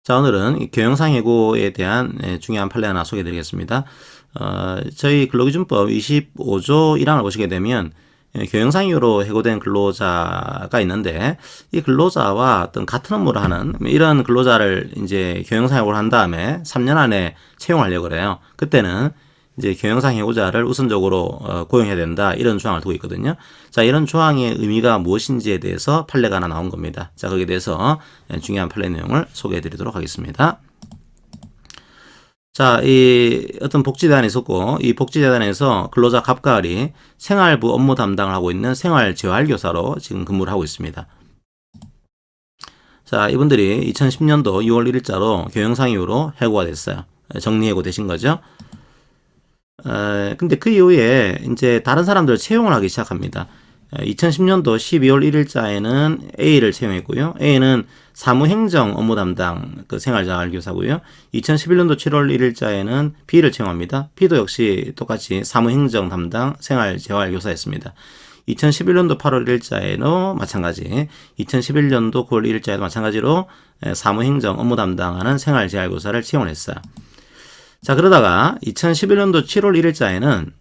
자, 오늘은 이 교형상 해고에 대한 중요한 판례 하나 소개해 드리겠습니다. 저희 근로기준법 25조 1항을 보시게 되면 교형상 이유로 해고된 근로자가 있는데, 이 근로자와 어떤 같은 업무를 하는 이런 근로자를 이제 교형상 해고를 한 다음에 3년 안에 채용하려고 그래요. 그때는 이제 교형상 해고자를 우선적으로 고용해야 된다, 이런 조항을 두고 있거든요. 자, 이런 조항의 의미가 무엇인지에 대해서 판례가 하나 나온 겁니다. 자, 거기에 대해서 중요한 판례 내용을 소개해 드리도록 하겠습니다. 자, 이 어떤 복지재단이 있었고, 이 복지재단에서 근로자 갑가을이 생활부 업무 담당을 하고 있는 생활재활교사로 지금 근무를 하고 있습니다. 자, 이분들이 2010년도 6월 1일자로 교형상 이후로 해고가 됐어요. 정리해고 되신 거죠. 근데 그 이후에 이제 다른 사람들 채용을 하기 시작합니다. 2010년도 12월 1일자에는 A를 채용했고요. A는 사무행정 업무 담당 그 생활자활교사고요. 2011년도 7월 1일자에는 B를 채용합니다. B도 역시 똑같이 사무행정 담당 생활재활교사였습니다. 2011년도 8월 1일자에도 마찬가지, 2011년도 9월 1일자에도 마찬가지로 사무행정 업무 담당하는 생활재활교사를 채용을 했어요. 자, 그러다가 2011년도 7월 1일자에는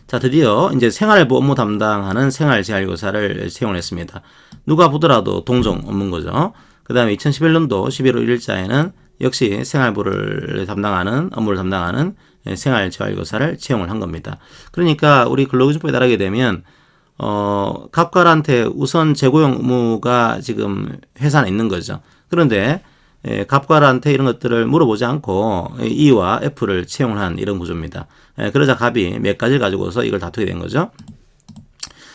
자, 드디어 이제 생활부 업무 담당하는 생활재활교사를 채용을 했습니다. 누가 보더라도 동종 업무인 거죠. 그 다음에 2011년도 11월 1일자에는 역시 생활부를 담당하는, 업무를 담당하는 생활재활교사를 채용을 한 겁니다. 그러니까 우리 근로기준법에 따르게 되면 갑갈한테 우선 재고용 의무가 지금 회사에 있는 거죠. 그런데 갑갈한테 이런 것들을 물어보지 않고 E와 F를 채용을 한 이런 구조입니다. 그러자 갑이 몇 가지를 가지고서 이걸 다투게 된 거죠.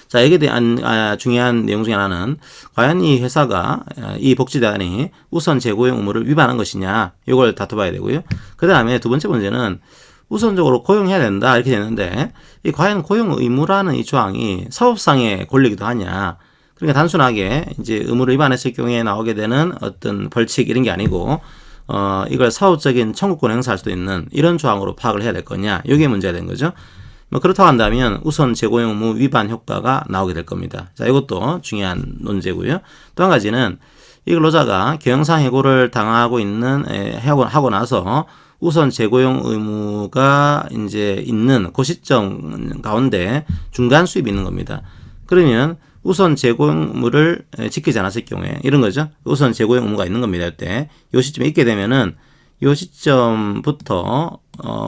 자, 여기에 대한 중요한 내용 중에 하나는 과연 이 회사가, 이 복지단이 우선 재고용 의무를 위반한 것이냐, 이걸 다투봐야 되고요. 그 다음에 두 번째 문제는 우선적으로 고용해야 된다, 이렇게 되는데 이 과연 고용 의무라는 이 조항이 사업상의 권리이기도 하냐. 그러니까 단순하게 이제 의무를 위반했을 경우에 나오게 되는 어떤 벌칙 이런 게 아니고 이걸 사후적인 청구권 행사할 수도 있는 이런 조항으로 파악을 해야 될 거냐, 이게 문제가 된 거죠. 뭐 그렇다고 한다면 우선 재고용 의무 위반 효과가 나오게 될 겁니다. 자, 이것도 중요한 논제고요. 또 한 가지는 이 근로자가 교형상 해고를 당하고 하고 나서 우선 재고용 의무가 이제 있는 그 시점 가운데 중간 수입이 있는 겁니다. 그러면 우선 재고용 의무를 지키지 않았을 경우에 이런 거죠. 우선 재고용 의무가 있는 겁니다. 이때 이 시점에 있게 되면은 이 시점부터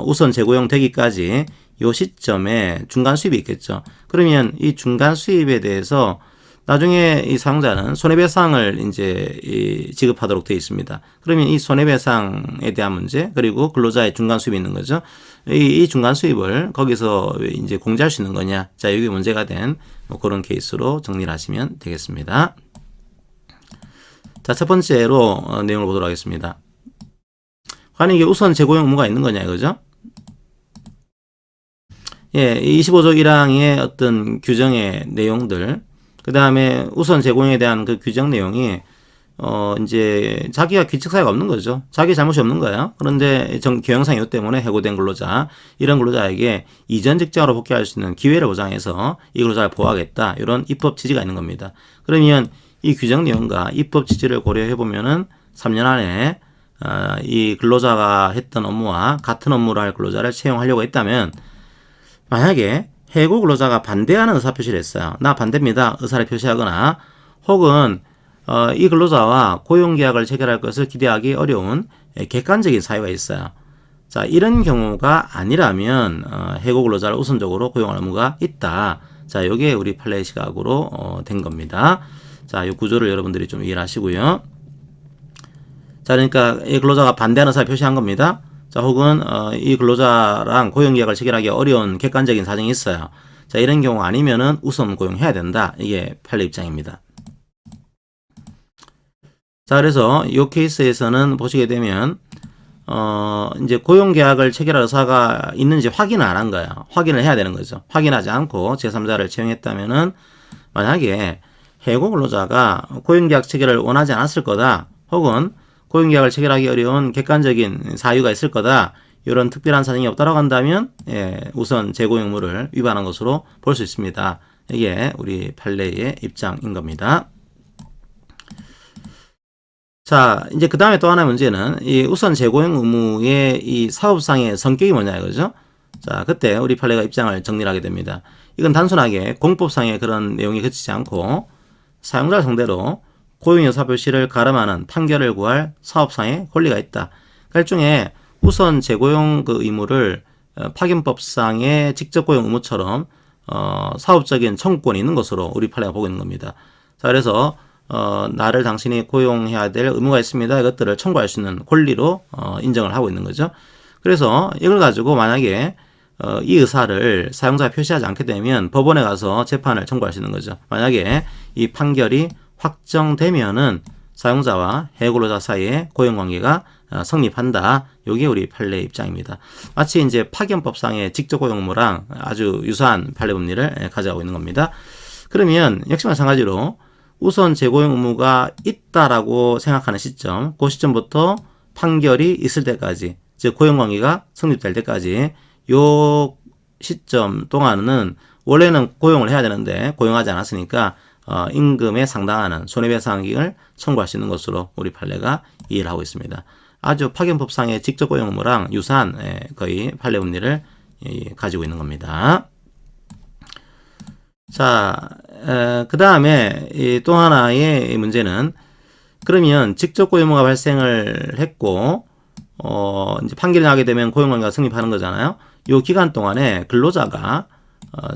우선 재고용 되기까지 이 시점에 중간 수입이 있겠죠. 그러면 이 중간 수입에 대해서 나중에 이 사용자는 손해배상을 이제 지급하도록 되어 있습니다. 그러면 이 손해배상에 대한 문제, 그리고 근로자의 중간 수입이 있는 거죠. 이 중간 수입을 거기서 이제 공제할 수 있는 거냐. 자, 이게 문제가 된 뭐 그런 케이스로 정리를 하시면 되겠습니다. 자, 첫 번째로 내용을 보도록 하겠습니다. 과연 이게 우선 재고용 의무가 있는 거냐, 이거죠? 예, 25조 1항의 어떤 규정의 내용들, 그 다음에 우선 재고용에 대한 그 규정 내용이 이제 자기가 규칙 사유가 없는 거죠. 자기 잘못이 없는 거예요. 그런데 교형상 이유 때문에 해고된 근로자, 이런 근로자에게 이전 직장으로 복귀할 수 있는 기회를 보장해서 이 근로자를 보호하겠다, 이런 입법 취지가 있는 겁니다. 그러면 이 규정 내용과 입법 취지를 고려해 보면은 3년 안에 이 근로자가 했던 업무와 같은 업무를 할 근로자를 채용하려고 했다면, 만약에 해고 근로자가 반대하는 의사표시를 했어요. 나 반대입니다, 의사를 표시하거나, 혹은 이 근로자와 고용계약을 체결할 것을 기대하기 어려운 객관적인 사유가 있어요. 자, 이런 경우가 아니라면 해고 근로자를 우선적으로 고용할 의무가 있다. 자, 이게 우리 판례 시각으로 된 겁니다. 자, 이 구조를 여러분들이 좀 이해를 하시고요. 자, 그러니까 이 근로자가 반대하는 의사를 표시한 겁니다. 자, 혹은 이 근로자랑 고용계약을 체결하기 어려운 객관적인 사정이 있어요. 자, 이런 경우 아니면은 우선 고용해야 된다. 이게 판례 입장입니다. 자, 그래서 이 케이스에서는 보시게 되면 이제 고용계약을 체결할 의사가 있는지 확인을 안 한 거예요. 확인을 해야 되는 거죠. 확인하지 않고 제3자를 채용했다면은, 만약에 해고 근로자가 고용계약 체결을 원하지 않았을 거다, 혹은 고용계약을 체결하기 어려운 객관적인 사유가 있을 거다, 이런 특별한 사정이 없다라고 한다면 우선 재고용 의무를 위반한 것으로 볼 수 있습니다. 이게 우리 판례의 입장인 겁니다. 자, 이제 그 다음에 또 하나 문제는 이 우선 재고용 의무의 이 사업상의 성격이 뭐냐 이거죠. 자, 그때 우리 판례가 입장을 정리를 하게 됩니다. 이건 단순하게 공법상의 그런 내용이 그치지 않고 사용자를 상대로 고용여사 표시를 가름하는 판결을 구할 사업상의 권리가 있다. 그러니까 일종의 우선 재고용 그 의무를 파견법상의 직접 고용 의무처럼 사업적인 청구권이 있는 것으로 우리 판례가 보고 있는 겁니다. 자, 그래서 나를 당신이 고용해야 될 의무가 있습니다. 이것들을 청구할 수 있는 권리로 인정을 하고 있는 거죠. 그래서 이걸 가지고 만약에 이 의사를 사용자가 표시하지 않게 되면 법원에 가서 재판을 청구할 수 있는 거죠. 만약에 이 판결이 확정되면은 사용자와 해고로자 사이의 고용관계가 성립한다. 이게 우리 판례 입장입니다. 마치 이제 파견법상의 직접 고용 의무랑 아주 유사한 판례 법리를 가져가고 있는 겁니다. 그러면 역시 마찬가지로 우선 재고용 의무가 있다라고 생각하는 시점, 그 시점부터 판결이 있을 때까지, 즉 고용관계가 성립될 때까지 요 시점 동안은 원래는 고용을 해야 되는데 고용하지 않았으니까 임금에 상당하는 손해배상액을 청구할 수 있는 것으로 우리 판례가 이해를 하고 있습니다. 아주 파견법상의 직접 고용 의무랑 유사한 거의 판례 법리를 가지고 있는 겁니다. 자, 그 다음에 또 하나의 문제는 그러면 직접 고용 의무가 발생을 했고 이제 판결이 나게 되면 고용관계가 성립하는 거잖아요. 이 기간 동안에 근로자가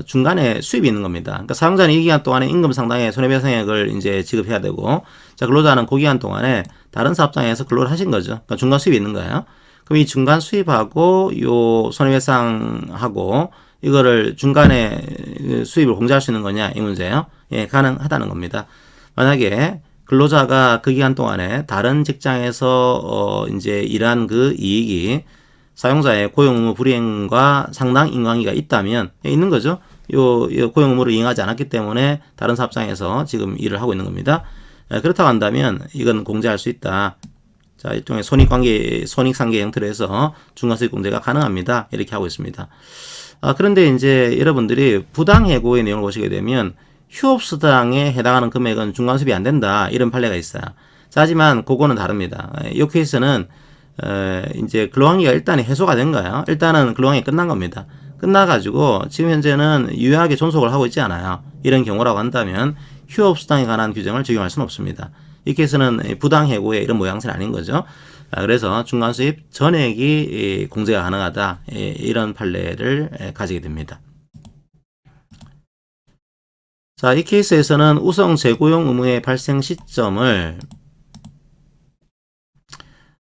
중간에 수입이 있는 겁니다. 그러니까 사용자는 이 기간 동안에 임금 상당의 손해배상액을 이제 지급해야 되고, 자, 근로자는 그 기간 동안에 다른 사업장에서 근로를 하신 거죠. 그러니까 중간 수입이 있는 거예요. 그럼 이 중간 수입하고 요 손해배상하고 이거를 중간에 수입을 공제할 수 있는 거냐 이 문제예요. 예, 가능하다는 겁니다. 만약에 근로자가 그 기간 동안에 다른 직장에서 이제 일한 그 이익이 사용자의 고용 의무 불이행과 상당 인과관계가 있다면 있는 거죠. 요 고용 의무를 이행하지 않았기 때문에 다른 사업장에서 지금 일을 하고 있는 겁니다. 그렇다고 한다면 이건 공제할 수 있다. 자, 일종의 손익상계 형태로 해서 중간수익 공제가 가능합니다. 이렇게 하고 있습니다. 그런데 이제 여러분들이 부당해고의 내용을 보시게 되면 휴업수당에 해당하는 금액은 중간수입이 안 된다. 이런 판례가 있어요. 자, 하지만 그거는 다릅니다. 이 케이스는 이제 근로관계가 일단 해소가 된 거예요. 일단은 근로관계가 끝난 겁니다. 끝나가지고 지금 현재는 유효하게 존속을 하고 있지 않아요. 이런 경우라고 한다면 휴업수당에 관한 규정을 적용할 수는 없습니다. 이 케이스는 부당해고의 이런 모양새는 아닌 거죠. 그래서 중간수입 전액이 공제가 가능하다. 이런 판례를 가지게 됩니다. 자, 이 케이스에서는 우선 재고용 의무의 발생 시점을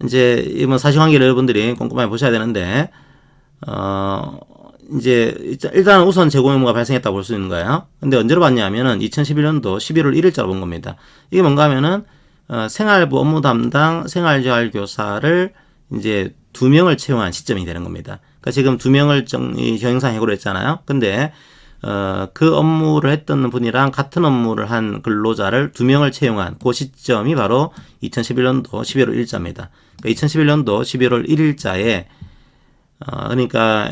이제 이번 사실관계를 여러분들이 꼼꼼하게 보셔야 되는데 이제 일단 우선 재고용 의무가 발생했다고 볼 수 있는 거예요. 근데 언제로 봤냐면은 2011년도 11월 1일자로 본 겁니다. 이게 뭔가 하면은 생활부 업무 담당 생활재활교사를 이제 2명을 채용한 시점이 되는 겁니다. 그러니까 지금 2명을 경영상 해고를 했잖아요. 근데 그 업무를 했던 분이랑 같은 업무를 한 근로자를 2명을 채용한 그 시점이 바로 2011년도 11월 1일자입니다. 그러니까 2011년도 11월 1일자에 그러니까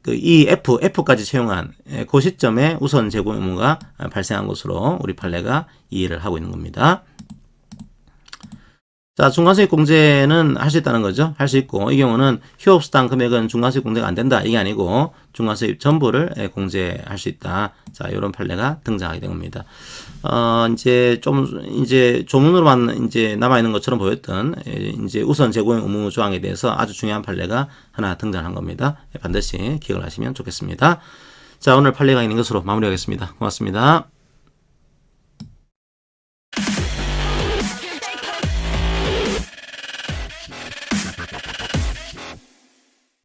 이 F까지 채용한 그 시점에 우선 재고 의무가 발생한 것으로 우리 판례가 이해를 하고 있는 겁니다. 자, 중간수익 공제는 할 수 있다는 거죠. 할 수 있고, 이 경우는 휴업수당 금액은 중간수익 공제가 안 된다. 이게 아니고, 중간수익 전부를 공제할 수 있다. 자, 이런 판례가 등장하게 된 겁니다. 이제 조문으로만 이제 남아있는 것처럼 보였던, 이제 우선 재고용 의무 조항에 대해서 아주 중요한 판례가 하나 등장한 겁니다. 반드시 기억을 하시면 좋겠습니다. 자, 오늘 판례가 있는 것으로 마무리하겠습니다. 고맙습니다.